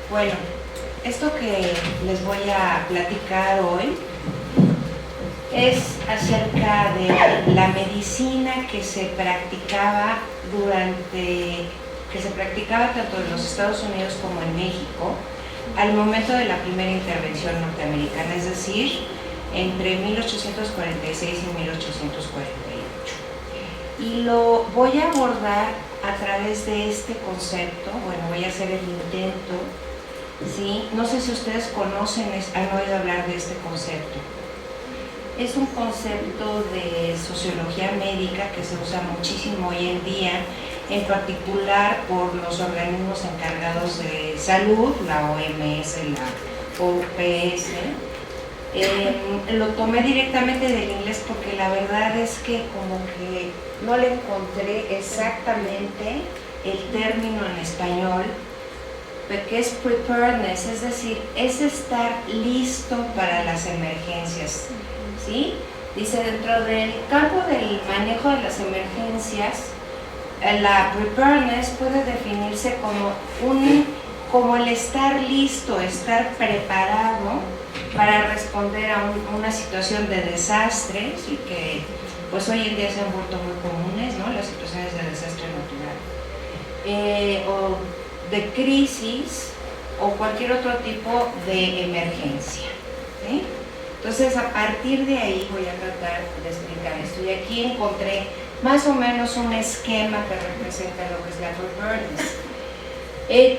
Bueno, esto que les voy a platicar hoy es acerca de la medicina que se practicaba tanto en los Estados Unidos como en México al momento de la primera intervención norteamericana, es decir, entre 1846 y 1848. Y lo voy a abordar a través de este concepto. Bueno, voy a hacer el intento, ¿sí? No sé si ustedes conocen, han oído hablar de este concepto. Es un concepto de sociología médica que se usa muchísimo hoy en día, en particular por los organismos encargados de salud, la OMS, la OPS. Lo tomé directamente del inglés porque la verdad es que como que no le encontré exactamente el término en español, que es preparedness, es decir, es estar listo para las emergencias, ¿sí? Dice, dentro del campo del manejo de las emergencias, la preparedness puede definirse como el estar listo, estar preparado para responder a una situación de desastre, y que pues hoy en día se han vuelto muy comunes, ¿no? Las situaciones de desastre natural, o de crisis, o cualquier otro tipo de emergencia, ¿sí? Entonces, a partir de ahí voy a tratar de explicar esto. Y aquí encontré más o menos un esquema que representa lo que es la preparedness.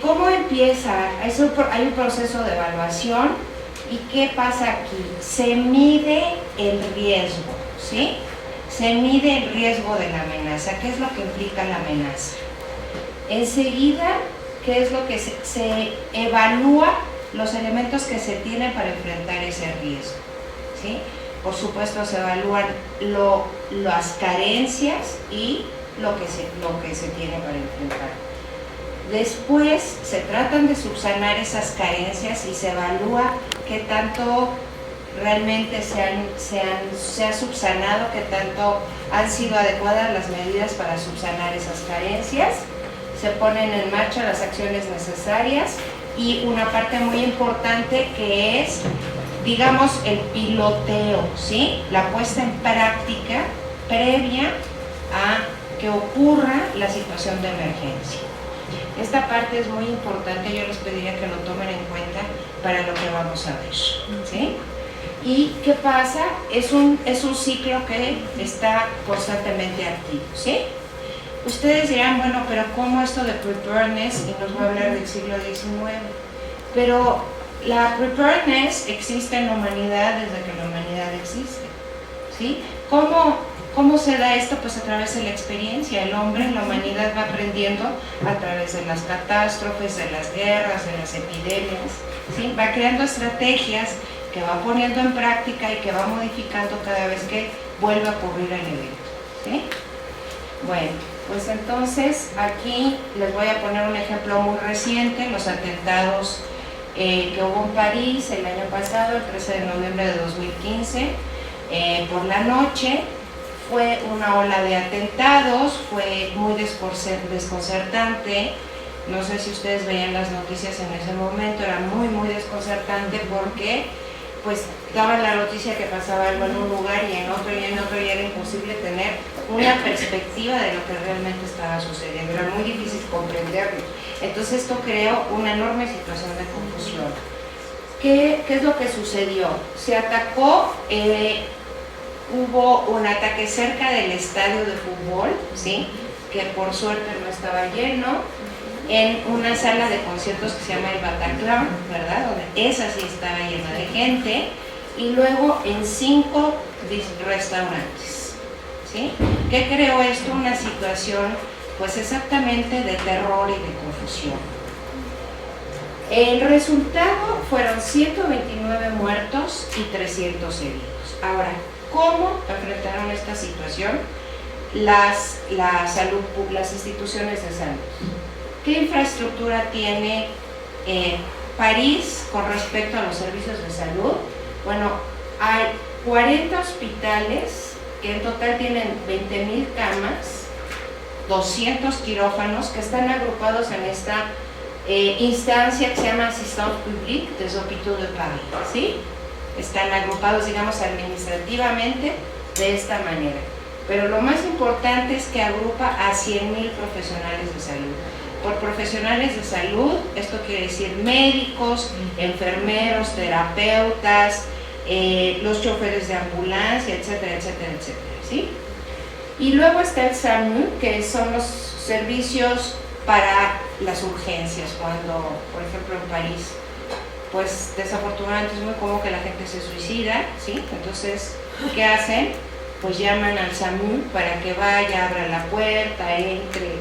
¿Cómo empieza? Hay un proceso de evaluación. ¿Y qué pasa aquí? Se mide el riesgo, ¿sí? Se mide el riesgo de la amenaza. ¿Qué es lo que implica la amenaza? Enseguida, ¿qué es lo que se evalúa? Los elementos que se tienen para enfrentar ese riesgo, ¿sí? Por supuesto, se evalúan las carencias y lo que se tiene para enfrentar. Después se tratan de subsanar esas carencias y se evalúa qué tanto realmente se ha subsanado, qué tanto han sido adecuadas las medidas para subsanar esas carencias. Se ponen en marcha las acciones necesarias y una parte muy importante que es, digamos, el piloteo, ¿sí? La puesta en práctica previa a que ocurra la situación de emergencia. Esta parte es muy importante, yo les pediría que lo tomen en cuenta para lo que vamos a ver, ¿sí? ¿Y qué pasa? Es un ciclo que está constantemente activo, ¿sí? Ustedes dirán, bueno, pero ¿cómo esto de preparedness? Y nos va a hablar del siglo XIX. Pero la preparedness existe en la humanidad desde que la humanidad existe, ¿sí? ¿Cómo se da esto? Pues a través de la experiencia. El hombre, la humanidad va aprendiendo a través de las catástrofes, de las guerras, de las epidemias, ¿sí? Va creando estrategias que va poniendo en práctica y que va modificando cada vez que vuelve a ocurrir el evento, ¿sí? Bueno, pues entonces aquí les voy a poner un ejemplo muy reciente, los atentados que hubo en París el año pasado, el 13 de noviembre de 2015, por la noche. Fue una ola de atentados, fue muy desconcertante. No sé si ustedes veían las noticias en ese momento, era muy, muy desconcertante porque pues daban la noticia que pasaba algo en un lugar y en otro, y era imposible tener una perspectiva de lo que realmente estaba sucediendo, era muy difícil comprenderlo. Entonces esto creó una enorme situación de confusión. ¿Qué es lo que sucedió? Se atacó, hubo un ataque cerca del estadio de fútbol, ¿sí? Que por suerte no estaba lleno, en una sala de conciertos que se llama el Bataclan, ¿verdad? Donde esa sí estaba llena de gente, y luego en 5 restaurantes, ¿sí? ¿Qué creó esto? Una situación pues exactamente de terror y de confusión. El resultado fueron 129 muertos y 300 heridos. Ahora, ¿cómo enfrentaron esta situación las instituciones de salud? ¿Qué infraestructura tiene París con respecto a los servicios de salud? Bueno, hay 40 hospitales que en total tienen 20,000 camas, 200 quirófanos que están agrupados en esta instancia que se llama Assistance Publique des Hôpitaux de Paris, ¿sí? Están agrupados, digamos, administrativamente de esta manera. Pero lo más importante es que agrupa a 100,000 profesionales de salud. Por profesionales de salud, esto quiere decir médicos, enfermeros, terapeutas, los choferes de ambulancia, etcétera, etcétera, etcétera, ¿sí? Y luego está el SAMU, que son los servicios para las urgencias, cuando, por ejemplo, en París, pues desafortunadamente es muy común que la gente se suicida, ¿sí? Entonces, ¿qué hacen? Pues llaman al SAMU para que vaya, abra la puerta, entre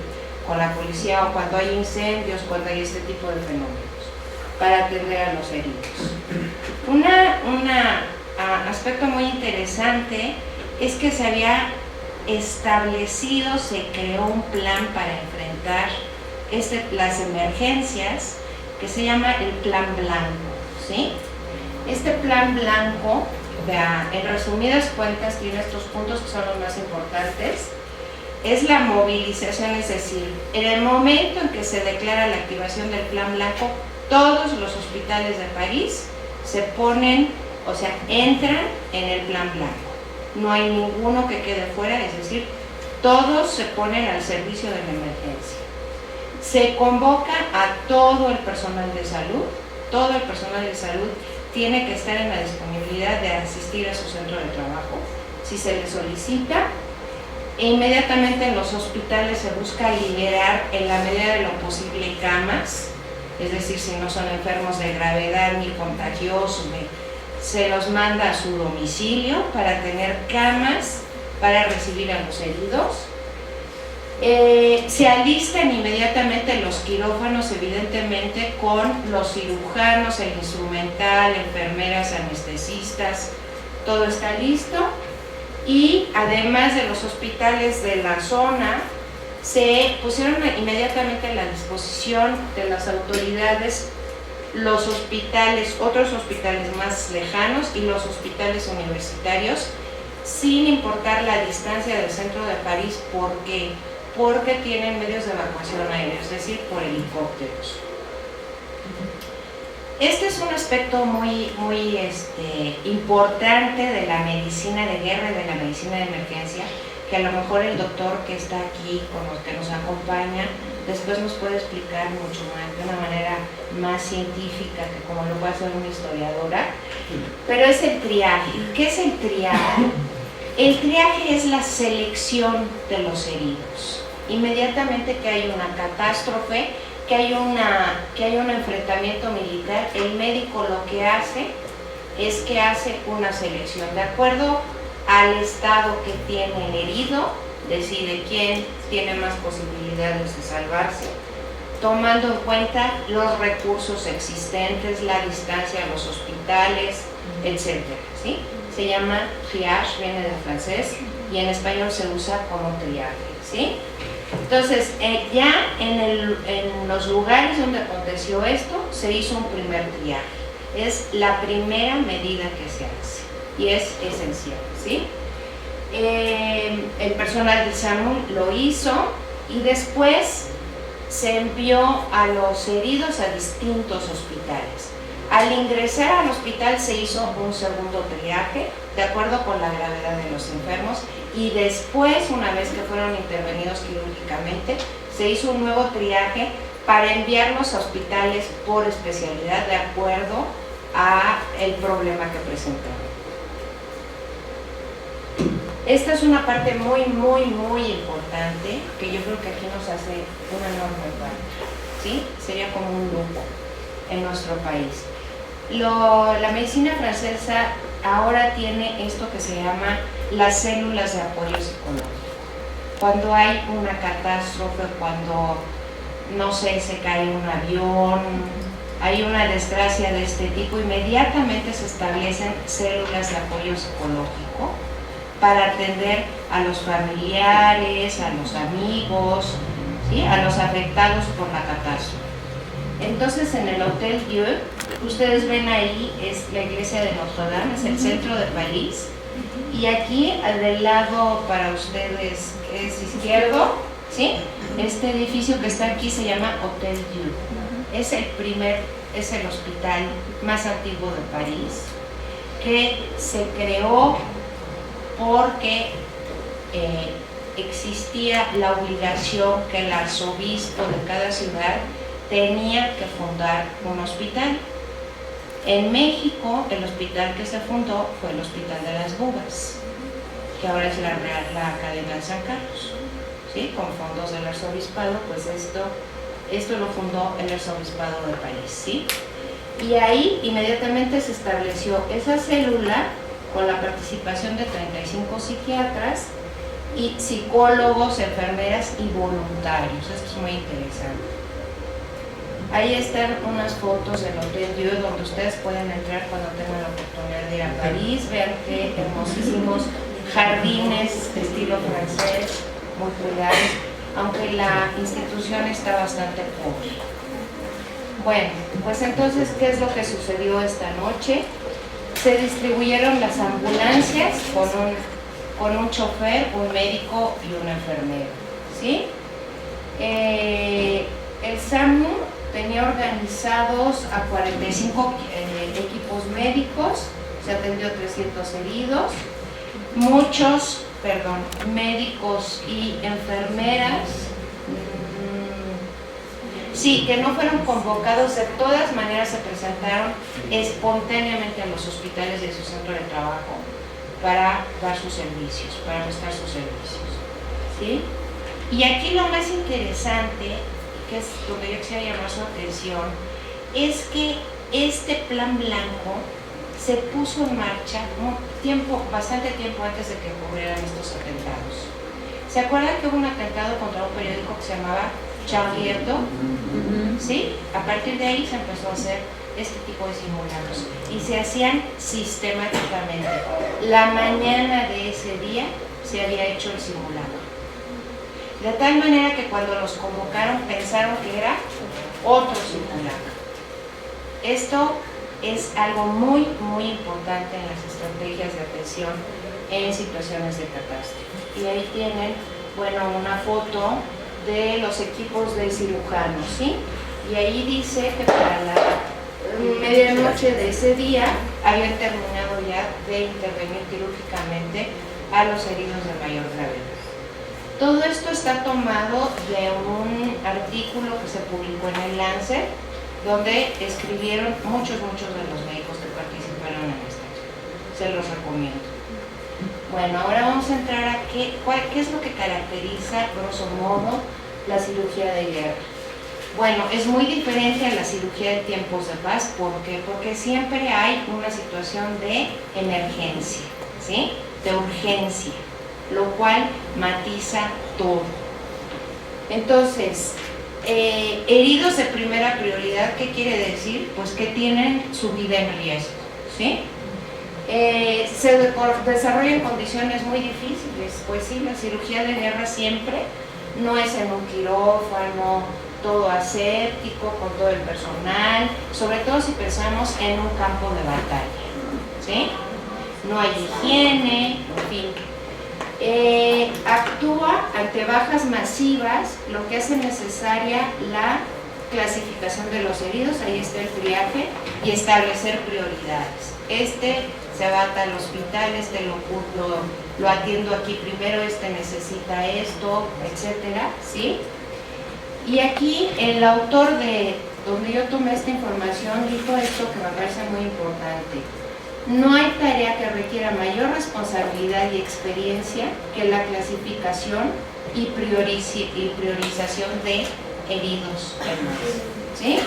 con la policía, o cuando hay incendios, cuando hay este tipo de fenómenos, para atender a los heridos. Un aspecto muy interesante es que se había establecido, se creó un plan para enfrentar las emergencias, que se llama el Plan Blanco, ¿sí? Este Plan Blanco, en resumidas cuentas, tiene estos puntos que son los más importantes. Es la movilización, es decir, en el momento en que se declara la activación del Plan Blanco, todos los hospitales de París se ponen, o sea, entran en el Plan Blanco. No hay ninguno que quede fuera, es decir, todos se ponen al servicio de la emergencia. Se convoca a todo el personal de salud, todo el personal de salud tiene que estar en la disponibilidad de asistir a su centro de trabajo, si se le solicita. E inmediatamente en los hospitales se busca liberar en la medida de lo posible camas, es decir, si no son enfermos de gravedad ni contagiosos, se los manda a su domicilio para tener camas para recibir a los heridos. Se alistan inmediatamente los quirófanos, evidentemente, con los cirujanos, el instrumental, enfermeras, anestesistas, todo está listo. Y además de los hospitales de la zona, se pusieron inmediatamente a la disposición de las autoridades los hospitales, otros hospitales más lejanos y los hospitales universitarios, sin importar la distancia del centro de París. ¿Por qué? Porque tienen medios de evacuación aérea, es decir, por helicópteros. Este es un aspecto muy importante de la medicina de guerra y de la medicina de emergencia, que a lo mejor el doctor que está aquí, con los que nos acompaña, después nos puede explicar mucho más, de una manera más científica que como lo puede hacer una historiadora. Pero es el triaje. ¿Qué es el triaje? El triaje es la selección de los heridos. Inmediatamente que hay una catástrofe, que hay un enfrentamiento militar, el médico lo que hace es que hace una selección. De acuerdo al estado que tiene el herido, decide quién tiene más posibilidades de salvarse, tomando en cuenta los recursos existentes, la distancia a los hospitales, etc. ¿Sí? Se llama triage, viene del francés, y en español se usa como triaje, ¿sí? Entonces, ya en los lugares donde aconteció esto, se hizo un primer triaje. Es la primera medida que se hace y es esencial, ¿sí? El personal del SAMU lo hizo y después se envió a los heridos a distintos hospitales. Al ingresar al hospital se hizo un segundo triaje de acuerdo con la gravedad de los enfermos, y después, una vez que fueron intervenidos quirúrgicamente, se hizo un nuevo triaje para enviarlos a hospitales por especialidad de acuerdo a el problema que presentaron. Esta es una parte muy importante que yo creo que aquí nos hace una enorme falta, ¿sí? Sería como un lujo en nuestro país. La medicina francesa ahora tiene esto que se llama las células de apoyo psicológico. Cuando hay una catástrofe, cuando, no sé, se cae un avión, hay una desgracia de este tipo, inmediatamente se establecen células de apoyo psicológico para atender a los familiares, a los amigos, ¿sí? A los afectados por la catástrofe. Entonces, en el Hotel Dieu, ustedes ven ahí, es la iglesia de Notre Dame, es el centro de París, y aquí del lado para ustedes es izquierdo, ¿sí? Este edificio que está aquí se llama Hotel Dieu. es el hospital más antiguo de París, que se creó porque existía la obligación que el arzobispo de cada ciudad tenía que fundar un hospital. En México, el hospital que se fundó fue el Hospital de las Bubas, que ahora es la Academia de San Carlos, ¿sí? Con fondos del arzobispado, pues esto lo fundó el arzobispado de París, ¿sí? Y ahí inmediatamente se estableció esa célula con la participación de 35 psiquiatras y psicólogos, enfermeras y voluntarios. Esto es muy interesante. Ahí están unas fotos del Hotel Dieu, donde ustedes pueden entrar cuando tengan la oportunidad de ir a París. Vean qué hermosísimos jardines de estilo francés, muy cuidados, aunque la institución está bastante pobre. Bueno, pues entonces, ¿qué es lo que sucedió esta noche? Se distribuyeron las ambulancias con un chofer, un médico y un enfermero, ¿sí? El SAMU tenía organizados a 45 equipos médicos, se atendió 300 heridos, muchos, médicos y enfermeras, sí, que no fueron convocados, de todas maneras se presentaron espontáneamente a los hospitales de su centro de trabajo para dar sus servicios, para prestar sus servicios, ¿sí? Y aquí lo más interesante, que es donde yo quisiera llamar su atención, es que este plan blanco se puso en marcha bastante tiempo antes de que ocurrieran estos atentados. ¿Se acuerdan que hubo un atentado contra un periódico que se llamaba Charlie Hebdo? ¿Sí? A partir de ahí se empezó a hacer este tipo de simulacros y se hacían sistemáticamente. La mañana de ese día se había hecho el simulacro. De tal manera que cuando los convocaron pensaron que era otro simulacro. Esto es algo muy, muy importante en las estrategias de atención en situaciones de catástrofe. Y ahí tienen, bueno, una foto de los equipos de cirujanos, ¿sí? Y ahí dice que para la medianoche de ese día habían terminado ya de intervenir quirúrgicamente a los heridos de mayor gravedad. Todo esto está tomado de un artículo que se publicó en el Lancet, donde escribieron muchos de los médicos que participaron en esta. Se los recomiendo. Bueno, ahora vamos a entrar a qué es lo que caracteriza, grosso modo, la cirugía de guerra. Bueno, es muy diferente a la cirugía de tiempos de paz. ¿Por qué? Porque siempre hay una situación de emergencia, ¿sí? De urgencia, lo cual matiza todo. Entonces, heridos de primera prioridad, ¿qué quiere decir? Pues que tienen su vida en riesgo, ¿sí? Se desarrolla en condiciones muy difíciles. Pues sí, la cirugía de guerra siempre no es en un quirófano, todo aséptico, con todo el personal, sobre todo si pensamos en un campo de batalla, ¿sí? No hay higiene, en fin. Actúa ante bajas masivas, lo que hace necesaria la clasificación de los heridos, ahí está el triaje, y establecer prioridades. Se va al hospital, lo atiendo aquí primero, necesita esto, etcétera, ¿sí? Y aquí el autor de donde yo tomé esta información dijo esto que me parece muy importante: no hay tarea que requiera mayor responsabilidad y experiencia que la clasificación y priorización de heridos, ¿sí?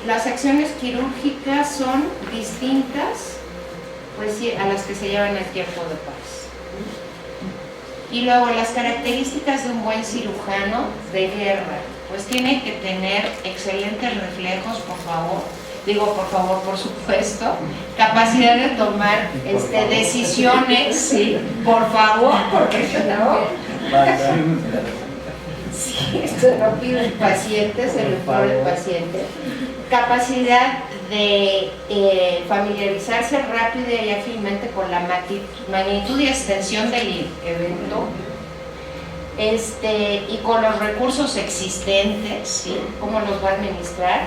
Las acciones quirúrgicas son distintas, pues sí, a las que se llevan en tiempo de paz. Y luego las características de un buen cirujano de guerra, pues tiene que tener excelentes reflejos, por supuesto, capacidad de tomar decisiones, sí, por favor, porque si no, sí, esto lo pide el paciente, se lo impone el paciente. Capacidad de familiarizarse rápida y ágilmente con la magnitud y extensión del evento. y con los recursos existentes, ¿sí? Cómo los va a administrar,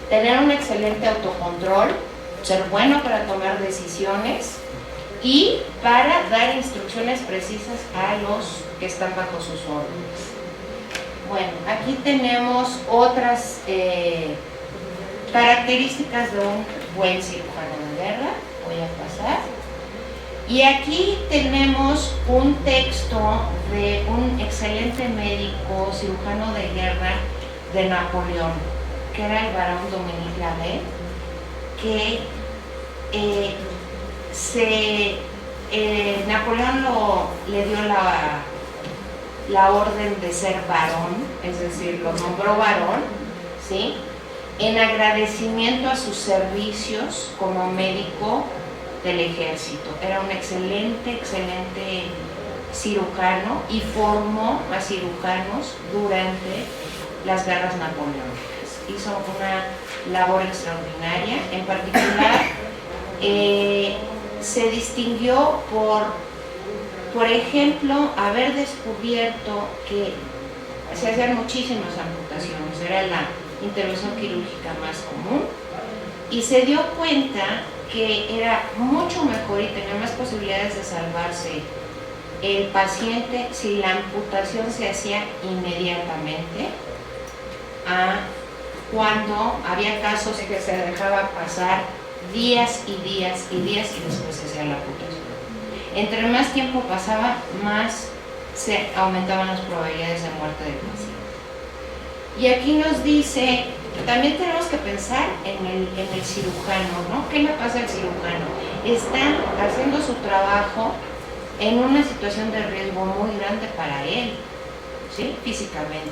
tener un excelente autocontrol, ser bueno para tomar decisiones y para dar instrucciones precisas a los que están bajo sus órdenes. Bueno, aquí tenemos otras características de un buen cirujano de guerra. Voy a pasar. Y aquí tenemos un texto de un excelente médico cirujano de guerra de Napoleón, que era el barón Dominique Lavet, que Napoleón le dio la orden de ser varón, es decir, lo nombró varón, ¿sí? En agradecimiento a sus servicios como médico del ejército. Era un excelente cirujano y formó a cirujanos durante las guerras napoleónicas. Hizo una labor extraordinaria. En particular, se distinguió por ejemplo, haber descubierto que se hacían muchísimas amputaciones, era la intervención quirúrgica más común, y se dio cuenta que era mucho mejor y tenía más posibilidades de salvarse el paciente si la amputación se hacía inmediatamente a cuando había casos que se dejaba pasar días y días y días y después se hacía la amputación. Entre más tiempo pasaba, más se aumentaban las probabilidades de muerte del paciente. Y aquí nos dice, también tenemos que pensar en el cirujano, ¿no? ¿Qué le pasa al cirujano? Está haciendo su trabajo en una situación de riesgo muy grande para él, ¿sí? Físicamente,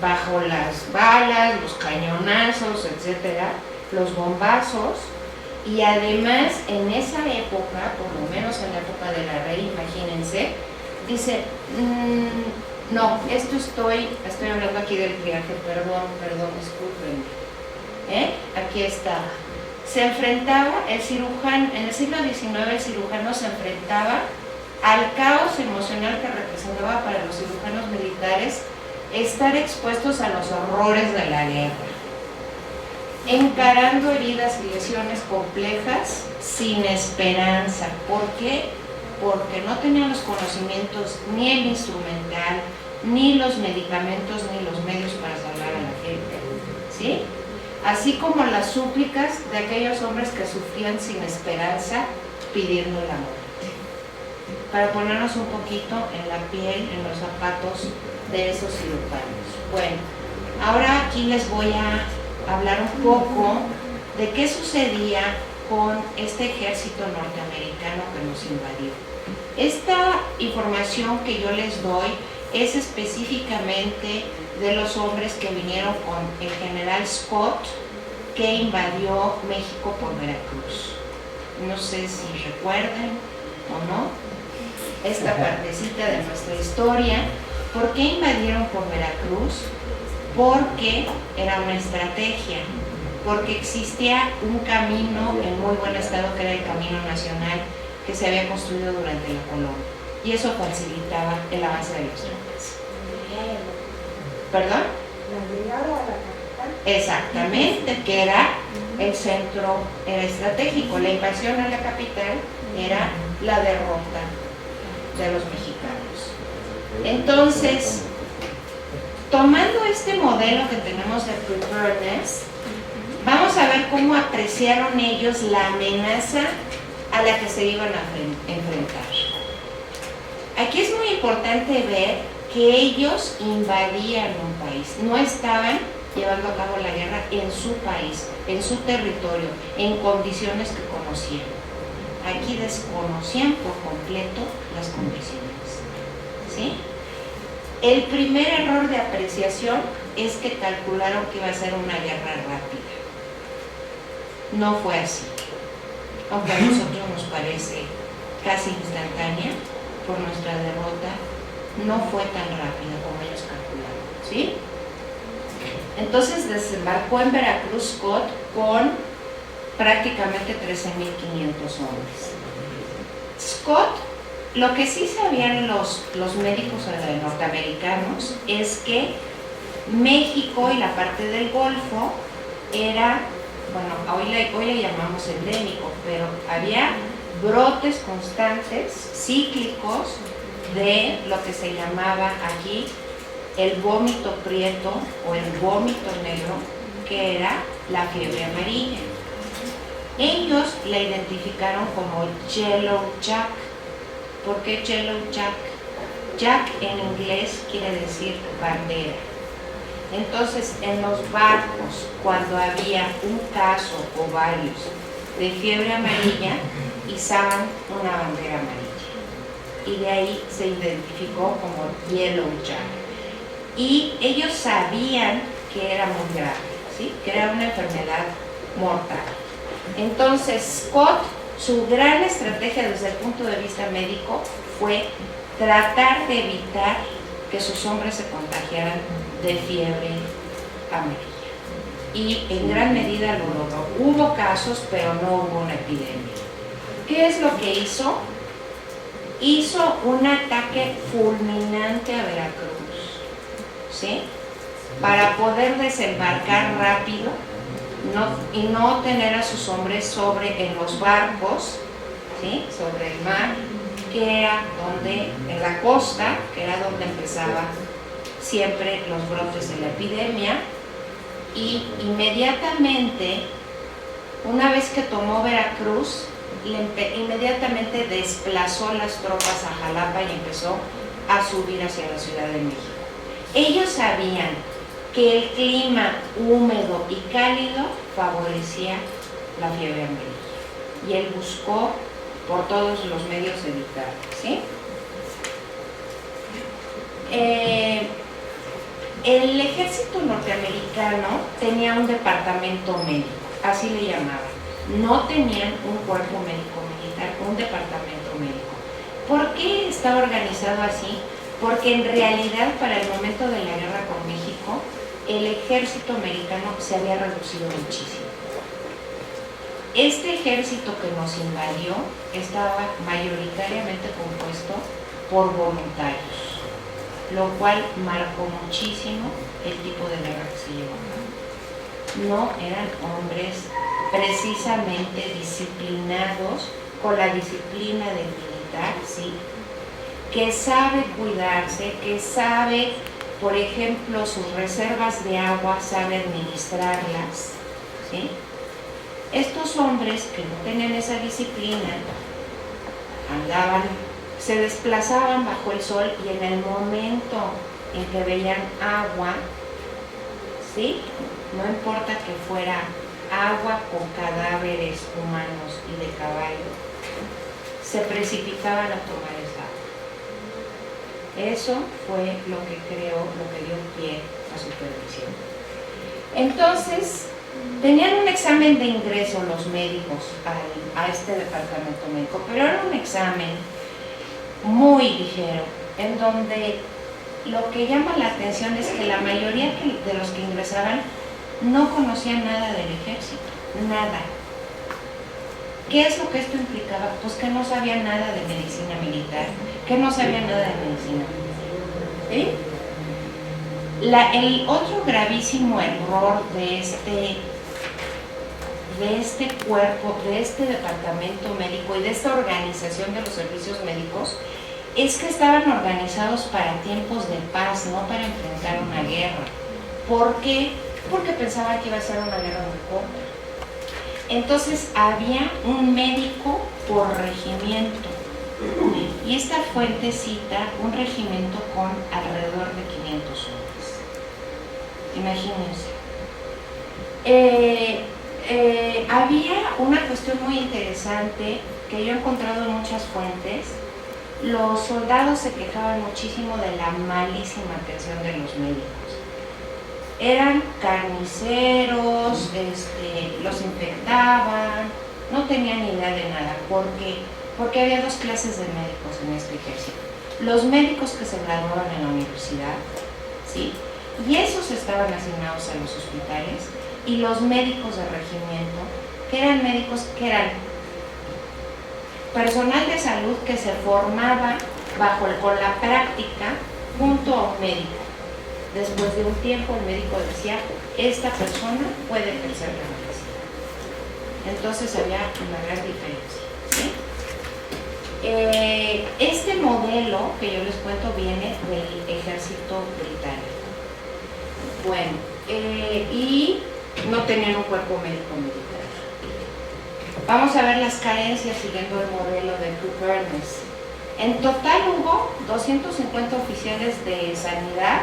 bajo las balas, los cañonazos, etcétera, los bombazos. Y además, en esa época, por lo menos en la época de la Rey, imagínense, dice, no, estoy hablando aquí del viaje, perdón, disculpen, aquí está. Se enfrentaba, el cirujano, en el siglo XIX el cirujano se enfrentaba al caos emocional que representaba para los cirujanos militares estar expuestos a los horrores de la guerra, encarando heridas y lesiones complejas sin esperanza. ¿Por qué? Porque no tenían los conocimientos, ni el instrumental, ni los medicamentos, ni los medios para salvar a la gente, ¿sí? Así como las súplicas de aquellos hombres que sufrían sin esperanza pidiendo la muerte. Para ponernos un poquito en la piel, en los zapatos de esos cirujanos. Bueno, ahora aquí les voy a hablar un poco de qué sucedía con este ejército norteamericano que nos invadió. Esta información que yo les doy es específicamente de los hombres que vinieron con el general Scott, que invadió México por Veracruz. No sé si recuerdan o no esta partecita de nuestra historia. ¿Por qué invadieron por Veracruz? Porque era una estrategia, porque existía un camino en muy buen estado que era el Camino Nacional que se había construido durante la colonia, y eso facilitaba el avance de los tropas. ¿Perdón? La llegada a la capital. Exactamente, que era el centro, era estratégico. La invasión a la capital era la derrota de los mexicanos. Entonces, tomando este modelo que tenemos de preparedness, vamos a ver cómo apreciaron ellos la amenaza a la que se iban a enfrentar. Aquí es muy importante ver que ellos invadían un país, no estaban llevando a cabo la guerra en su país, en su territorio, en condiciones que conocían. Aquí desconocían por completo las condiciones, ¿sí? El primer error de apreciación es que calcularon que iba a ser una guerra rápida. No fue así, aunque a nosotros nos parece casi instantánea por nuestra derrota. No fue tan rápida como ellos calcularon, ¿sí? Entonces desembarcó en Veracruz Scott con prácticamente 13.500 hombres. Scott Lo que sí sabían los médicos norteamericanos es que México y la parte del Golfo era, bueno, hoy le llamamos endémico, pero había brotes constantes, cíclicos, de lo que se llamaba aquí el vómito prieto o el vómito negro, que era la fiebre amarilla. Ellos la identificaron como Yellow Jack. ¿Por qué Yellow Jack? Jack en inglés quiere decir bandera. Entonces, en los barcos, cuando había un caso o varios de fiebre amarilla, izaban una bandera amarilla. Y de ahí se identificó como Yellow Jack. Y ellos sabían que era muy grave, ¿sí? Que era una enfermedad mortal. Entonces, Scott, su gran estrategia desde el punto de vista médico fue tratar de evitar que sus hombres se contagiaran de fiebre amarilla. Y en gran medida lo logró. Hubo casos, pero no hubo una epidemia. ¿Qué es lo que hizo? Hizo un ataque fulminante a Veracruz, ¿sí? Para poder desembarcar rápido y no tener a sus hombres en los barcos, ¿sí? Sobre el mar, que era en la costa, que era donde empezaba siempre los brotes de la epidemia. Y inmediatamente, una vez que tomó Veracruz, inmediatamente desplazó las tropas a Jalapa y empezó a subir hacia la Ciudad de México. Ellos sabían que el clima húmedo y cálido favorecía la fiebre amarilla y él buscó por todos los medios evitarlo, ¿sí? El ejército norteamericano tenía un departamento médico, así le llamaban. No tenían un cuerpo médico militar, un departamento médico. ¿Por qué estaba organizado así? Porque en realidad para el momento de la guerra con México, el ejército americano se había reducido muchísimo. Este ejército que nos invadió estaba mayoritariamente compuesto por voluntarios, lo cual marcó muchísimo el tipo de guerra que se llevó a cabo. No eran hombres precisamente disciplinados con la disciplina del militar, ¿sí? Que sabe cuidarse, que sabe, por ejemplo, sus reservas de agua, sabe administrarlas, ¿sí? Estos hombres que no tenían esa disciplina se desplazaban bajo el sol y en el momento en que veían agua, ¿sí? No importa que fuera agua con cadáveres humanos y de caballo, se precipitaban a tomar esa agua. Eso fue lo que dio pie a su perdición. Entonces, tenían un examen de ingreso los médicos a este departamento médico, pero era un examen muy ligero, en donde lo que llama la atención es que la mayoría de los que ingresaban no conocían nada del ejército, nada. ¿Qué es lo que esto implicaba? Pues que no sabían nada de medicina militar, que no sabían nada de medicina. ¿Sí? El otro gravísimo error de este cuerpo, de este departamento médico y de esta organización de los servicios médicos es que estaban organizados para tiempos de paz, no para enfrentar una guerra. ¿Por qué? Porque pensaban que iba a ser una guerra muy corta. Entonces había un médico por regimiento y esta fuente cita un regimiento con alrededor de 500 hombres. Imagínense. Había una cuestión muy interesante que yo he encontrado en muchas fuentes. Los soldados se quejaban muchísimo de la malísima atención de los médicos. Eran carniceros, los infectaban, no tenían ni idea de nada. ¿Por qué? Porque había dos clases de médicos en este ejército. Los médicos que se graduaban en la universidad, ¿sí? Y esos estaban asignados a los hospitales, y los médicos de regimiento, que eran médicos que eran personal de salud que se formaba con la práctica junto a un médico. Después de un tiempo el médico decía, esta persona puede ejercer la medicina. Entonces había una gran diferencia, ¿sí? Este modelo que yo les cuento viene del ejército británico. Bueno, y no tenían un cuerpo médico militar. Vamos a ver las carencias siguiendo el modelo de Cook-Ernest. En total hubo 250 oficiales de sanidad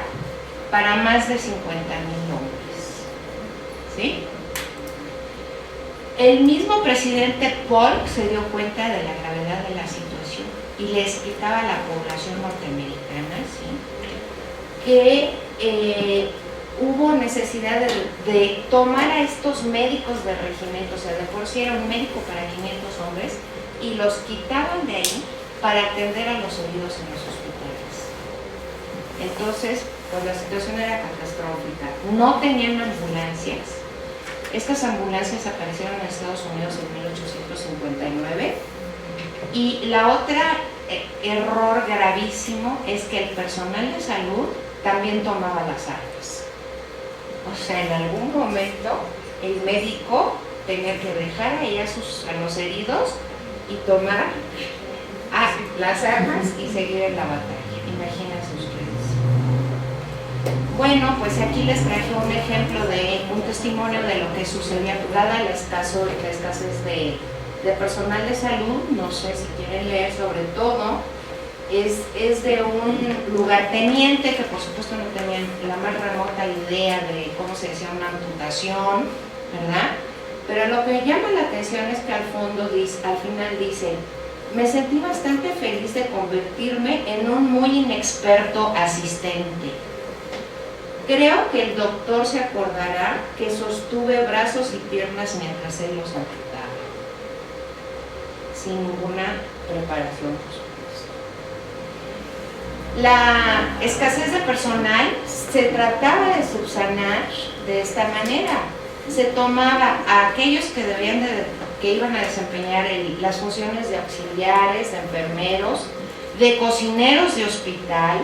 para más de 50,000 hombres. ¿Sí? El mismo presidente Polk se dio cuenta de la gravedad de la situación y le explicaba a la población norteamericana, ¿sí?, que hubo necesidad de tomar a estos médicos de regimiento, o sea, de por sí era un médico para 500 hombres, y los quitaban de ahí para atender a los heridos en los hospitales. Entonces, pues la situación era catastrófica. No tenían ambulancias. Estas ambulancias aparecieron en Estados Unidos en 1859. Y la otra error gravísimo es que el personal de salud también tomaba las armas. O sea, en algún momento el médico tenía que dejar ahí a los heridos y tomar las armas y seguir en la batalla. Imagínense ustedes. Bueno, pues aquí les traje un ejemplo de un testimonio de lo que sucedía dada la escasez de personal de salud. No sé si quieren leer, sobre todo es de un lugarteniente que por supuesto no tenía la más remota idea de cómo se hacía una amputación, ¿verdad? Pero lo que llama la atención es que al final dice: me sentí bastante feliz de convertirme en un muy inexperto asistente. Creo que el doctor se acordará que sostuve brazos y piernas mientras él los amputaba, sin ninguna preparación, por supuesto. La escasez de personal se trataba de subsanar de esta manera. Se tomaba a aquellos que iban a desempeñar las funciones de auxiliares, de enfermeros, de cocineros de hospital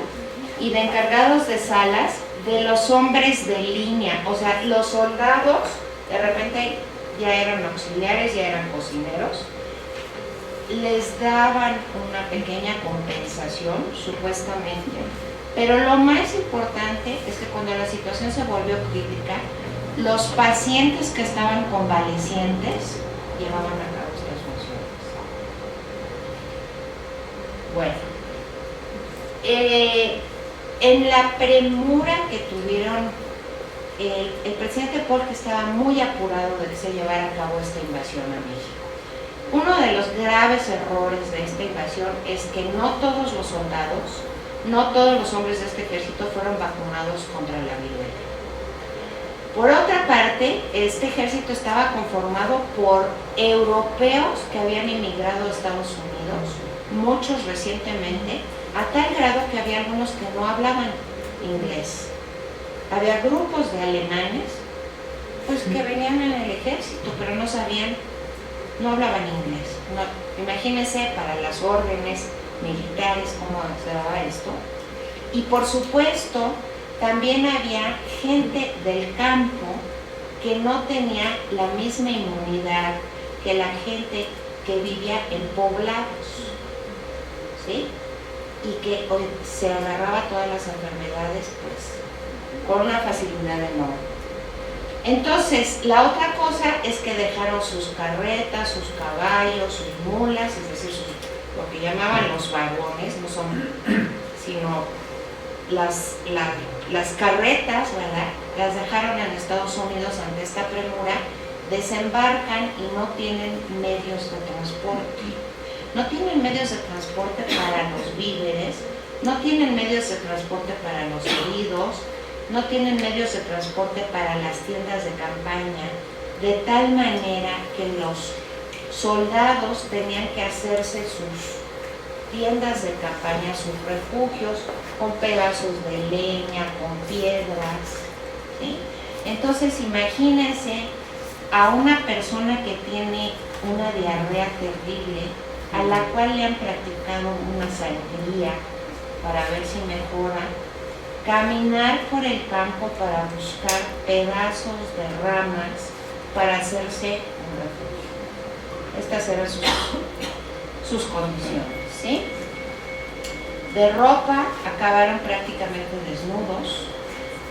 y de encargados de salas, de los hombres de línea. O sea, los soldados de repente ya eran auxiliares, ya eran cocineros. Les daban una pequeña compensación, supuestamente, pero lo más importante es que cuando la situación se volvió crítica, los pacientes que estaban convalecientes llevaban a cabo estas funciones. Bueno, en la premura que tuvieron, el presidente Polk estaba muy apurado de que se llevara a cabo esta invasión a México. Uno de los graves errores de esta invasión es que no todos los soldados, no todos los hombres de este ejército fueron vacunados contra la viruela. Por otra parte, este ejército estaba conformado por europeos que habían emigrado a Estados Unidos, muchos recientemente, a tal grado que había algunos que no hablaban inglés. Había grupos de alemanes pues, que venían en el ejército, pero no hablaban inglés. No, imagínense para las órdenes militares cómo se daba esto. Y por supuesto, también había gente del campo que no tenía la misma inmunidad que la gente que vivía en poblados, ¿sí? Y que se agarraba todas las enfermedades pues, con una facilidad enorme. Entonces, la otra cosa es que dejaron sus carretas, sus caballos, sus mulas, es decir, lo que llamaban los vagones, no son, sino las carretas, ¿verdad? Las dejaron en Estados Unidos ante esta premura, desembarcan y no tienen medios de transporte. No tienen medios de transporte para los víveres, no tienen medios de transporte para los heridos, no tienen medios de transporte para las tiendas de campaña, de tal manera que los soldados tenían que hacerse sus tiendas de campaña, sus refugios, con pedazos de leña, con piedras, ¿sí? Entonces imagínense a una persona que tiene una diarrea terrible, a la cual le han practicado una sangría para ver si mejora, caminar por el campo para buscar pedazos de ramas para hacerse un refugio. Estas eran sus condiciones, ¿sí? De ropa acabaron prácticamente desnudos,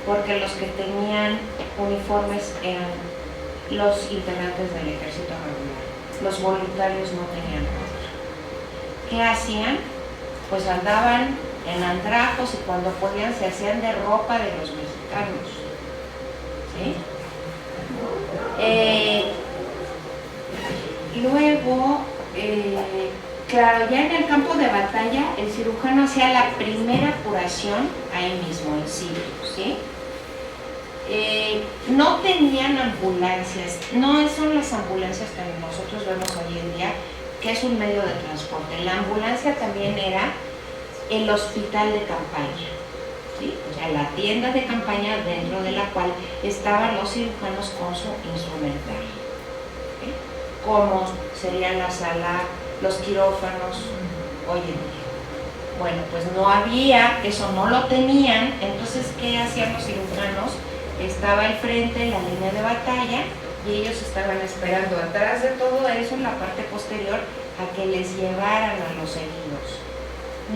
porque los que tenían uniformes eran los integrantes del ejército regular. Los voluntarios no tenían ropa. ¿Qué hacían? Pues andaban en andrajos y cuando podían se hacían de ropa de los mexicanos, ¿sí? Luego, claro, ya en el campo de batalla, el cirujano hacía la primera curación ahí mismo, en sitio, ¿sí? No tenían ambulancias, no son las ambulancias que nosotros vemos hoy en día, que es un medio de transporte. La ambulancia también era el hospital de campaña, ¿sí? O sea, la tienda de campaña dentro de la cual estaban los cirujanos con su instrumental, ¿sí? Como sería la sala, los quirófanos hoy en día. Bueno, pues no había, eso no lo tenían, entonces ¿qué hacían los cirujanos? Estaba al frente la línea de batalla y ellos estaban esperando atrás de todo eso, en la parte posterior, a que les llevaran a los heridos.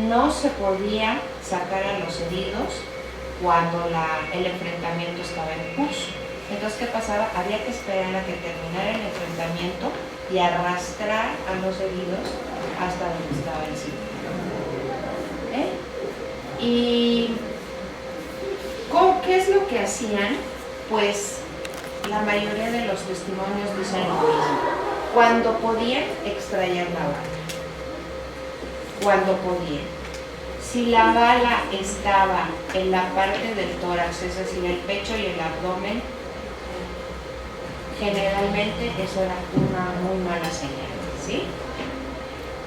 No se podía sacar a los heridos cuando el enfrentamiento estaba en curso. Entonces, ¿qué pasaba? Había que esperar a que terminara el enfrentamiento y arrastrar a los heridos hasta donde estaba el sitio. ¿Y qué es lo que hacían? Pues la mayoría de los testimonios dicen lo mismo. Cuando podían, extraer la bala. Cuando podían. Si la bala estaba en la parte del tórax, es decir, el pecho y el abdomen, generalmente eso era una muy mala señal, ¿sí?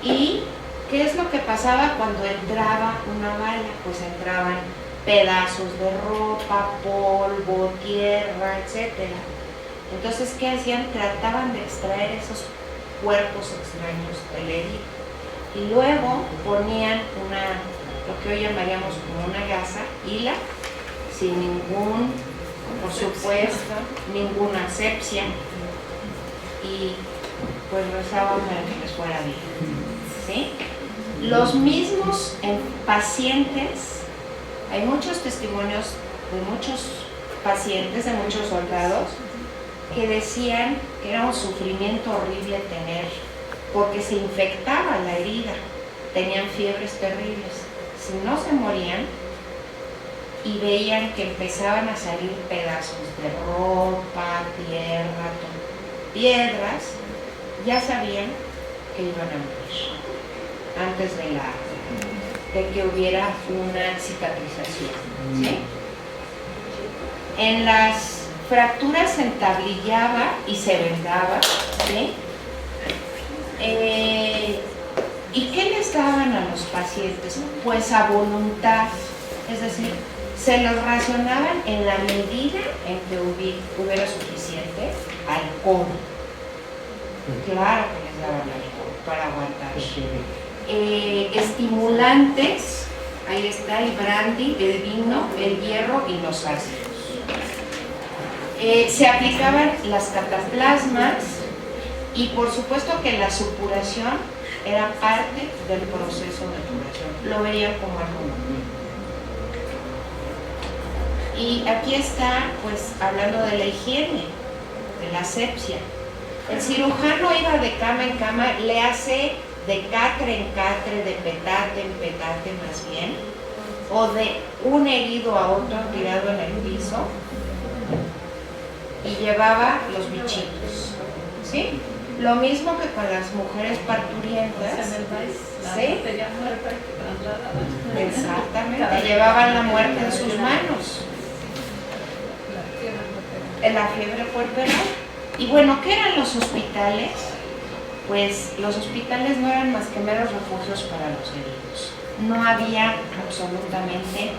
¿Y qué es lo que pasaba cuando entraba una bala? Pues entraban pedazos de ropa, polvo, tierra, etc. Entonces, ¿qué hacían? Trataban de extraer esos cuerpos extraños del herido y luego ponían lo que hoy llamaríamos como una gasa, hila, sin ningún, por supuesto, ninguna asepsia, y pues rezaban para que les fuera bien, ¿sí? Los mismos pacientes, hay muchos testimonios de muchos pacientes, de muchos soldados, que decían que era un sufrimiento horrible porque se infectaba la herida, tenían fiebres terribles. Si no se morían y veían que empezaban a salir pedazos de ropa, tierra, piedras, ya sabían que iban a morir antes de que hubiera una cicatrización, ¿sí? En las fracturas se entablillaba y se vendaba, ¿sí? ¿Y qué les daban a los pacientes? Pues a voluntad, es decir, se los racionaban en la medida en que hubiera suficiente alcohol. Claro que les daban alcohol para aguantar. Estimulantes, ahí está el brandy, el vino, el hierro y los ácidos. Se aplicaban las cataplasmas y por supuesto que la supuración era parte del proceso de curación. Lo veían como algo normal. Y aquí está, pues, hablando de la higiene, de la asepsia. El cirujano iba de cama en cama, le hace de catre en catre, de petate en petate más bien, o de un herido a otro tirado en el piso, y llevaba los bichitos, ¿sí? Lo mismo que con las mujeres parturientas, ¿sí? Exactamente, llevaban la muerte en sus manos. La fiebre puerperal. Y bueno, ¿qué eran los hospitales? Pues los hospitales no eran más que meros refugios para los heridos. No había absolutamente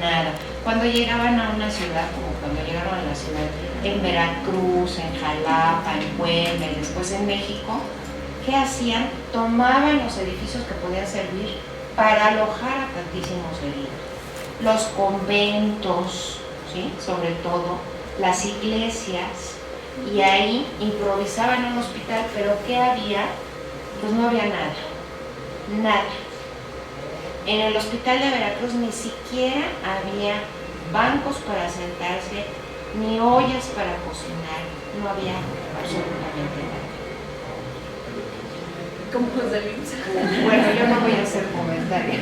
nada. Cuando llegaban a una ciudad, como cuando llegaron a la ciudad en Veracruz, en Jalapa, en Puebla y después en México, ¿qué hacían? Tomaban los edificios que podían servir para alojar a tantísimos heridos. Los conventos, ¿sí? Sobre todo, las iglesias, y ahí improvisaban un hospital, pero ¿qué había? Pues no había nada, nada. En el hospital de Veracruz ni siquiera había bancos para sentarse, ni ollas para cocinar, no había absolutamente nada. ¿Cómo los del IMSS? Bueno, yo no voy a hacer comentario.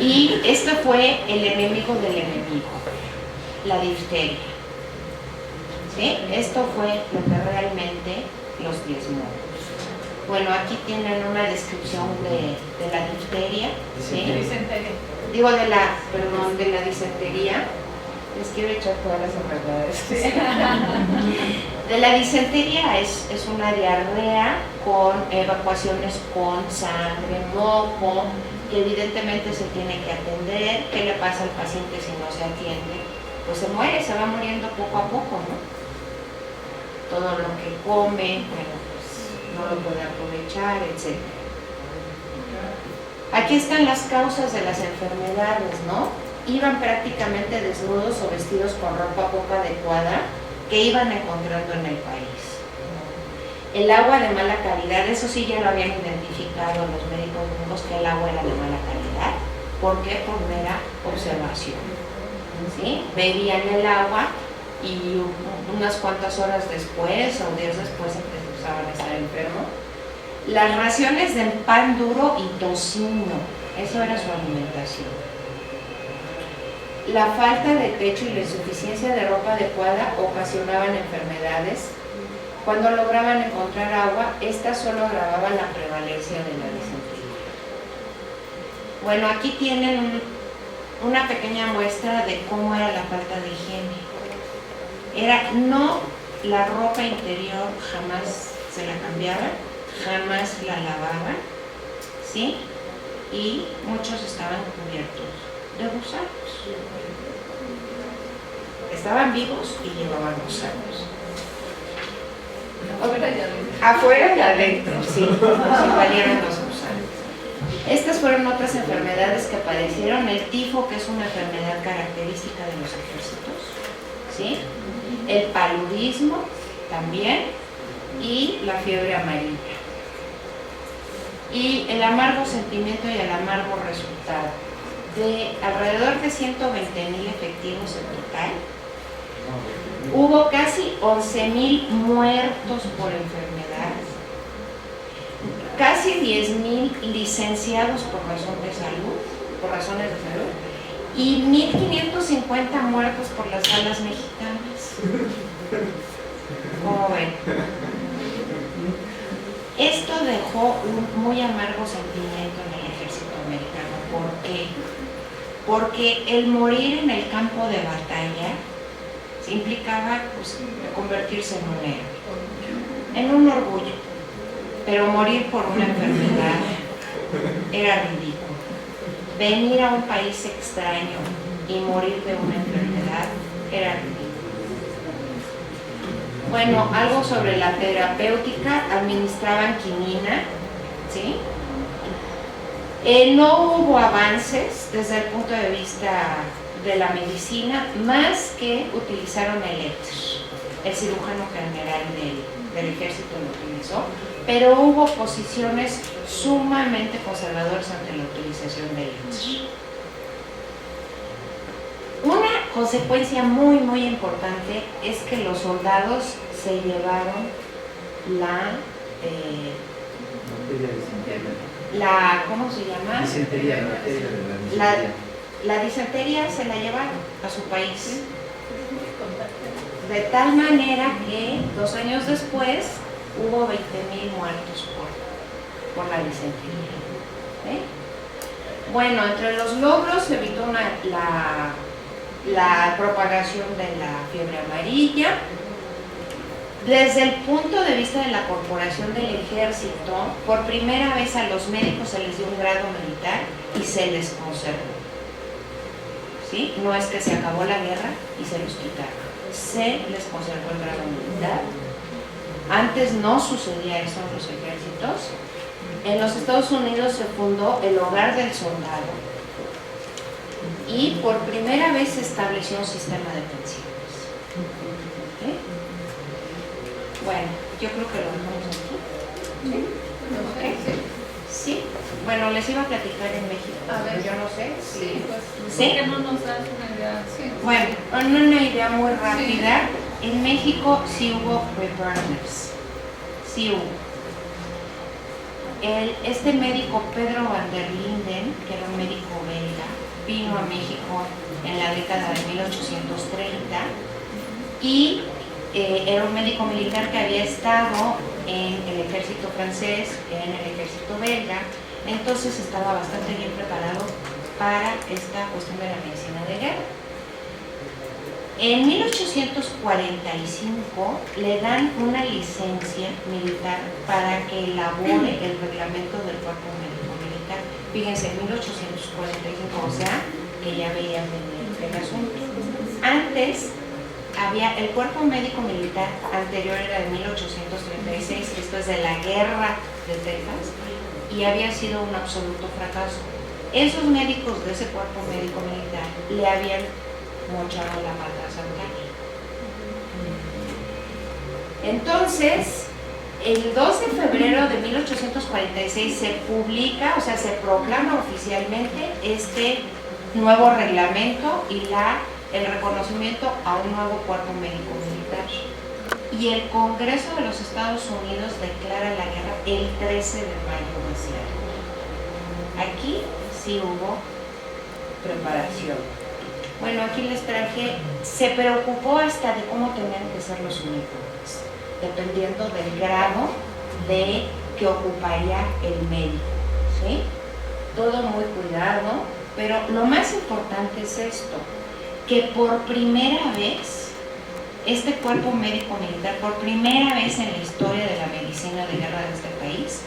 Y esto fue el enemigo del enemigo, la difteria. ¿Sí? Esto fue lo que realmente los diezmó. Bueno, aquí tienen una descripción de la difteria, ¿sí? Disentería. Digo de la disentería. Les quiero echar todas las enfermedades. De la disentería es una diarrea con evacuaciones con sangre, moco, que evidentemente se tiene que atender. ¿Qué le pasa al paciente si no se atiende? Pues se muere, se va muriendo poco a poco, ¿no? Todo lo que come, bueno, pues no lo puede aprovechar, etc. Aquí están las causas de las enfermedades, ¿no? Iban prácticamente desnudos o vestidos con ropa poco adecuada que iban encontrando en el país. El agua de mala calidad, eso sí ya lo habían identificado los médicos gringos, que el agua era de mala calidad. ¿Por qué? Por mera observación, ¿sí? Bebían el agua y unas cuantas horas después o días después empezaban a estar enfermos. Las raciones de pan duro y tocino, eso era su alimentación. La falta de techo y la insuficiencia de ropa adecuada ocasionaban enfermedades. Cuando lograban encontrar agua, esta solo agravaba la prevalencia de la disentería. Bueno, aquí tienen una pequeña muestra de cómo era la falta de higiene. Era no, la ropa interior jamás se la cambiaban, jamás la lavaban, ¿sí? Y muchos estaban cubiertos de gusanos. Estaban vivos y llevaban gusanos. Afuera y adentro, sí, valieron los gusanos. Estas fueron otras enfermedades que padecieron. El tifo, que es una enfermedad característica de los ejércitos, ¿sí? El paludismo también, y la fiebre amarilla. Y el amargo sentimiento y el amargo resultado. De alrededor de 120,000 efectivos en total, hubo casi 11,000 muertos por enfermedad, casi 10,000 licenciados por razones de salud, y 1,550 muertos por las balas mexicanas. ¿Cómo ven? Esto dejó un muy amargo sentimiento en el ejército americano. ¿Por qué? Porque el morir en el campo de batalla implicaba, pues, convertirse en un héroe, en un orgullo, pero morir por una enfermedad era ridículo. Venir a un país extraño y morir de una enfermedad era ridículo. Bueno, algo sobre la terapéutica: administraban quinina, ¿sí? No hubo avances desde el punto de vista de la medicina, más que utilizaron el éter. El cirujano general del ejército lo utilizó, pero hubo posiciones sumamente conservadoras ante la utilización del éter. Una consecuencia muy importante es que los soldados se llevaron ¿cómo se llama? Disentería, la disentería se la llevaron a su país. De tal manera que 2 años después hubo 20,000 muertos por la disentería. ¿Sí? Bueno, entre los logros se evitó la propagación de la fiebre amarilla. Desde el punto de vista de la corporación del ejército, por primera vez a los médicos se les dio un grado militar y se les conservó. ¿Sí? No es que se acabó la guerra y se los quitaron. Se les conservó el grado militar. Antes no sucedía eso en los ejércitos. En los Estados Unidos se fundó el Hogar del Soldado y por primera vez se estableció un sistema de pensiones. ¿Ok? Bueno, yo creo que lo dejamos aquí. ¿Ok? Sí. Bueno, les iba a platicar en México. A ver. Yo no sé. Sí, pues, ¿Sí? ¿por qué no nos das una idea? Sí. Bueno, una idea muy rápida. En México sí hubo rebranders. Sí hubo. Este médico Pedro van der Linden, que era un médico belga, vino a México en la década de 1830 y era un médico militar que había estado en el ejército francés, en el ejército belga, entonces estaba bastante bien preparado para esta cuestión de la medicina de guerra. En 1845 le dan una licencia militar para que elabore el reglamento del cuerpo médico militar. Fíjense, en 1845, o sea, que ya veían el asunto. Antes había el cuerpo médico militar anterior, era de 1836, esto es de la guerra de Texas, y había sido un absoluto fracaso. Esos médicos de ese cuerpo médico militar le habían mochado la pata a Santana. Entonces, el 2 de febrero de 1846 se publica, o sea, se proclama oficialmente este nuevo reglamento y el reconocimiento a un nuevo cuerpo médico militar. Y el Congreso de los Estados Unidos declara la guerra el 13 de mayo de ese año. Aquí sí hubo preparación. Bueno, aquí les traje, se preocupó hasta de cómo tenían que ser los uniformes, dependiendo del grado de que ocuparía el médico, ¿sí? Todo muy cuidado, pero lo más importante es esto, que por primera vez, este cuerpo médico militar, por primera vez en la historia de la medicina de guerra de este país,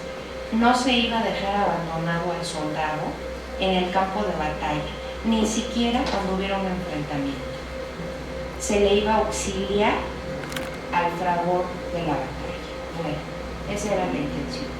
no se iba a dejar abandonado al soldado en el campo de batalla, ni siquiera cuando hubiera un enfrentamiento. Se le iba a auxiliar al fragor de la batalla. Bueno, esa era la intención.